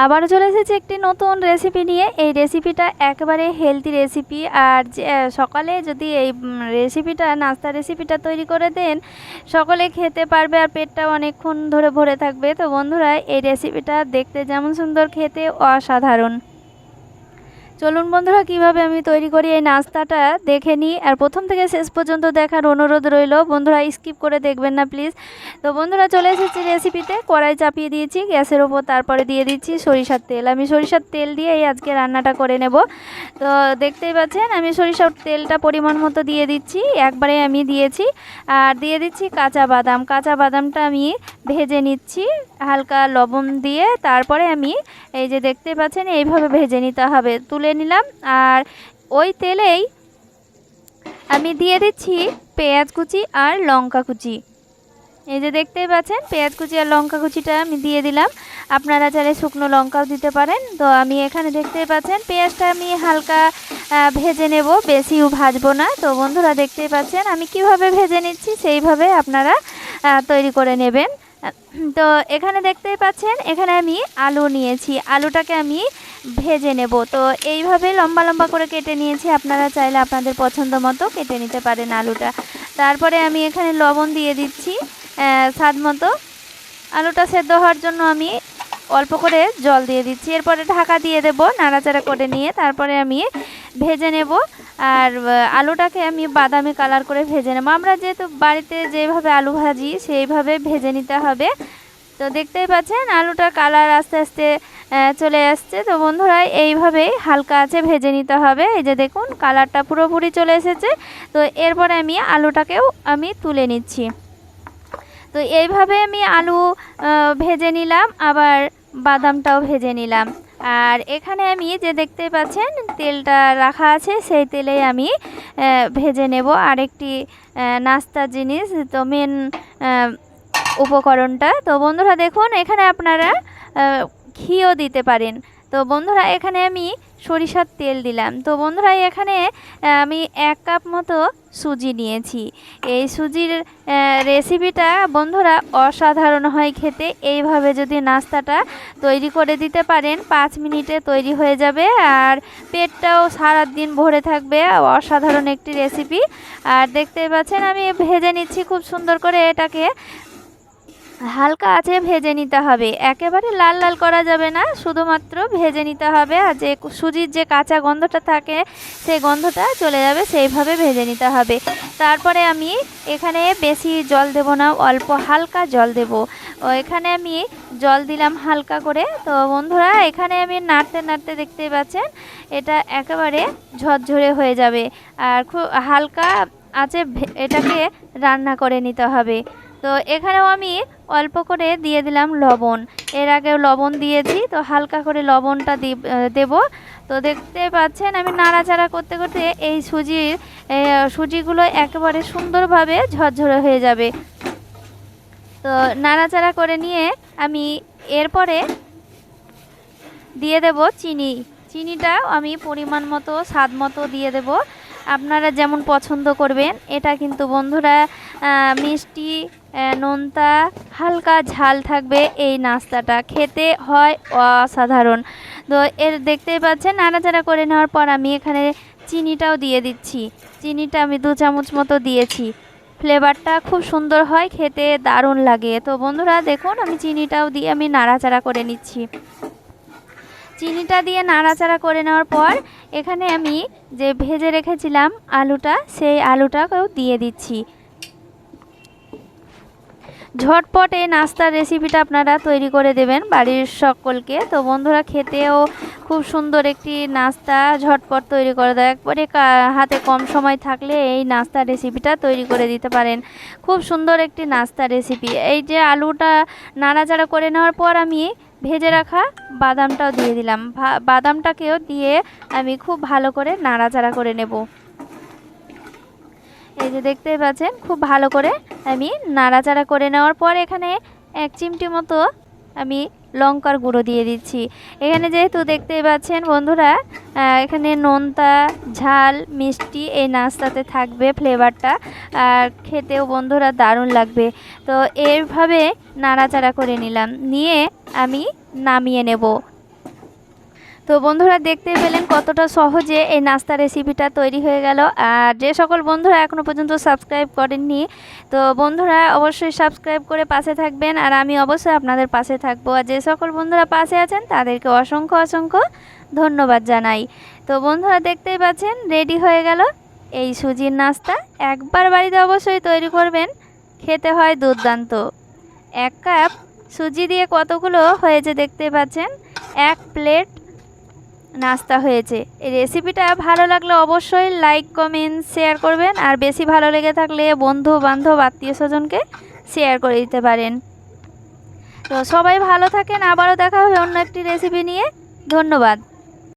আবারও চলে এসেছি একটি নতুন রেসিপি নিয়ে। এই রেসিপিটা একেবারে হেলদি রেসিপি, আর যে সকালে যদি এই রেসিপিটা নাস্তা রেসিপিটা তৈরি করে দেন, সকলে খেতে পারবে আর পেটটাও অনেকক্ষণ ধরে ভরে থাকবে। তো বন্ধুরা, এই রেসিপিটা দেখতে যেমন সুন্দর, খেতে অসাধারণ। চলুন বন্ধুরা, কিভাবে আমি তৈরি করি এই নাস্তাটা দেখে নিই। আর প্রথম থেকে শেষ পর্যন্ত দেখার অনুরোধ রইল, বন্ধুরা স্কিপ করে দেখবেন না প্লিজ। তো বন্ধুরা, চলে এসেছি রেসিপিতে। কড়াই চাপিয়ে দিয়েছি গ্যাসের ওপর, তারপরে দিয়ে দিচ্ছি সরিষার তেল। আমি সরিষার তেল দিয়ে এই আজকে রান্নাটা করে নেব। তো দেখতেই পাচ্ছেন আমি সরিষার তেলটা পরিমাণ মতো দিয়ে দিচ্ছি, একবারে আমি দিয়েছি। আর দিয়ে দিচ্ছি কাঁচা বাদাম। কাঁচা বাদামটা আমি ভেজে নিচ্ছি হালকা লবণ দিয়ে। তারপরে আমি এই যে দেখতে পাচ্ছেন এইভাবে ভেজে নিতে হবে, তুলে নিলাম। আর ওই তেলেই আমি দিয়ে দিচ্ছি পেঁয়াজ কুচি আর লঙ্কা কুচি। এই যে দেখতেই পাচ্ছেন পেঁয়াজ কুচি আর লঙ্কা কুচিটা আমি দিয়ে দিলাম। আপনারা চাইলে শুকনো লঙ্কাও দিতে পারেন। তো আমি এখানে দেখতেই পাচ্ছেন পেঁয়াজটা আমি হালকা ভেজে নেব, বেশিও ভাজবো না। তো বন্ধুরা দেখতেই পাচ্ছেন আমি কিভাবে ভেজে নিচ্ছি, সেইভাবে আপনারা তৈরি করে নেবেন। তো এখানে দেখতেই পাচ্ছেন এখানে আমি আলু নিয়েছি, আলুটাকে আমি ভেজে নেব। তো এইভাবে লম্বা লম্বা করে কেটে নিয়েছি, আপনারা চাইলে আপনাদের পছন্দ মতো কেটে নিতে পারেন আলুটা। তারপরে আমি এখানে লবণ দিয়ে দিচ্ছি স্বাদ মতো। আলুটা সেদ্ধ হওয়ার জন্য আমি অল্প করে জল দিয়ে দিচ্ছি। এরপরে ঢাকা দিয়ে দেব নাড়াচাড়া করে নিয়ে, তারপরে আমি ভেজে নেব। আর আলুটাকে আমি বাদামি কালার করে ভেজে নেব। আমরা যেহেতু বাড়িতে যেভাবে আলু ভাজি সেইভাবে ভেজে নিতে হবে। তো দেখতেই পাচ্ছেন আলুটার কালার আস্তে আস্তে চলে আসছে। তো বন্ধুরা এইভাবেই হালকা আছে ভেজে নিতে হবে। এই যে দেখুন কালারটা পুরোপুরি চলে এসেছে। তো এরপরে আমি আলুটাকেও আমি তুলে নিচ্ছি। তো এইভাবে আমি আলু ভেজে নিলাম, আবার বাদামটাও ভেজে নিলাম। আর এখানে আমি যে দেখতে পাচ্ছেন তেলটা রাখা আছে, সেই তেলে আমি ভেজে নেব আরেকটি নাস্তার জিনিস, তো মেন উপকরণটা। তো বন্ধুরা দেখুন এখানে আপনারা ঘিও দিতে পারেন। তো বন্ধুরা এখানে আমি সরিষার তেল দিলাম। তো বন্ধুরা এখানে আমি 1 কাপ মতো সুজি নিয়েছি। এই সুজির রেসিপিটা বন্ধুরা অসাধারণ হয় খেতে। এইভাবে যদি নাস্তাটা তৈরি করে দিতে পারেন 5 মিনিটে তৈরি হয়ে যাবে, আর পেটটাও সারা দিন ভরে থাকবে। অসাধারণ একটি রেসিপি। আর দেখতেই পাচ্ছেন আমি ভেজে নিচ্ছি খুব সুন্দর করে। এটাকে হালকা আছে ভেজে নিতে হবে, একেবারে লাল লাল করা যাবে না, শুধুমাত্র ভেজে নিতে হবে। আর যে সুজির যে কাঁচা গন্ধটা থাকে সেই গন্ধটা চলে যাবে, সেইভাবে ভেজে নিতে হবে। তারপরে আমি এখানে বেশি জল দেব না, অল্প হালকা জল দেব। এখানে আমি জল দিলাম হালকা করে। তো বন্ধুরা এখানে আমি নাড়তে নাড়তে দেখতেই পাচ্ছেন এটা একেবারে ঝরঝরে হয়ে যাবে। আর খুব হালকা আছে এটাকে রান্না করে নিতে হবে। তো এখানেও আমি অল্প করে দিয়ে দিলাম লবণ। এর আগেও লবণ দিয়েছি, তো হালকা করে লবণটা দেব। তো দেখতে পাচ্ছেন আমি নাড়াচাড়া করতে করতে এই সুজিগুলো একেবারে সুন্দরভাবে ঝরঝরে হয়ে যাবে। তো নাড়াচাড়া করে নিয়ে আমি এরপরে দিয়ে দেব চিনি। চিনিটাও আমি পরিমাণ মতো স্বাদ মতো দিয়ে দেব, আপনারা যেমন পছন্দ করবেন। এটা কিন্তু বন্ধুরা মিষ্টি নোনতা হালকা ঝাল থাকবে। এই নাস্তাটা খেতে হয় অসাধারণ। তো এর দেখতেই পাচ্ছেন নাড়াচাড়া করে নেওয়ার পর আমি এখানে চিনিটাও দিয়ে দিচ্ছি। চিনিটা আমি 2 চামচ মতো দিয়েছি। ফ্লেভারটা খুব সুন্দর হয়, খেতে দারুণ লাগে। তো বন্ধুরা দেখুন আমি চিনিটাও দিয়ে আমি নাড়াচাড়া করে নিচ্ছি। চিনিটা দিয়ে নাড়াচাড়া করে নেওয়ার পর এখানে আমি যে ভেজে রেখেছিলাম আলুটা, সেই আলুটাকেও দিয়ে দিচ্ছি। ঝটপট এই নাস্তার রেসিপিটা আপনারা তৈরি করে দেবেন বাড়ির সকলকে। তো বন্ধুরা খেতেও খুব সুন্দর একটি নাস্তা, ঝটপট তৈরি করে দেয়। একবারে হাতে কম সময় থাকলে এই নাস্তার রেসিপিটা তৈরি করে দিতে পারেন। খুব সুন্দর একটি নাস্তার রেসিপি। এই যে আলুটা নাড়াচাড়া করে নেওয়ার পর আমি ভেজে রাখা বাদামটাও দিয়ে দিলাম। বাদামটাকেও দিয়ে আমি খুব ভালো করে নাড়াচাড়া করে নেব। এই যে দেখতেই পাচ্ছেন খুব ভালো করে আমি নাড়াচাড়া করে নেওয়ার পর এখানে 1 চিমটি মতো আমি লঙ্কার গুঁড়ো দিয়ে দিচ্ছি। এখানে যেহেতু দেখতেই পাচ্ছেন বন্ধুরা এখানে নোনতা ঝাল মিষ্টি এই নাস্তাতে থাকবে ফ্লেভারটা, আর খেতেও বন্ধুরা দারুণ লাগবে। তো এইভাবে নাড়াচাড়া করে নিলাম, নিয়ে আমি নামিয়ে নেব। তো বন্ধুরা দেখতে পেলেন কতটা সহজে এই নাস্তা রেসিপিটা তৈরি হয়ে গেল। আর যে সকল বন্ধুরা এখনও পর্যন্ত সাবস্ক্রাইব করেননি, তো বন্ধুরা অবশ্যই সাবস্ক্রাইব করে পাশে থাকবেন, আর আমি অবশ্যই আপনাদের পাশে থাকবো। আর যে সকল বন্ধুরা পাশে আছেন তাদেরকে অসংখ্য অসংখ্য ধন্যবাদ জানাই। তো বন্ধুরা দেখতেই পাচ্ছেন রেডি হয়ে গেল এই সুজির নাস্তা। একবার বাড়িতে অবশ্যই তৈরি করবেন, খেতে হয় দুর্দান্ত। 1 কাপ সুজি দিয়ে কতগুলো হয়েছে দেখতে পাচ্ছেন, 1 প্লেট নাস্তা হয়েছে। এই রেসিপিটা ভালো লাগলে অবশ্যই লাইক কমেন্ট শেয়ার করবেন, আর বেশি ভালো লেগে থাকলে বন্ধু বান্ধব আত্মীয় স্বজনকে শেয়ার করে দিতে পারেন। তো সবাই ভালো থাকেন, আবারও দেখা হবে অন্য একটি রেসিপি নিয়ে। ধন্যবাদ।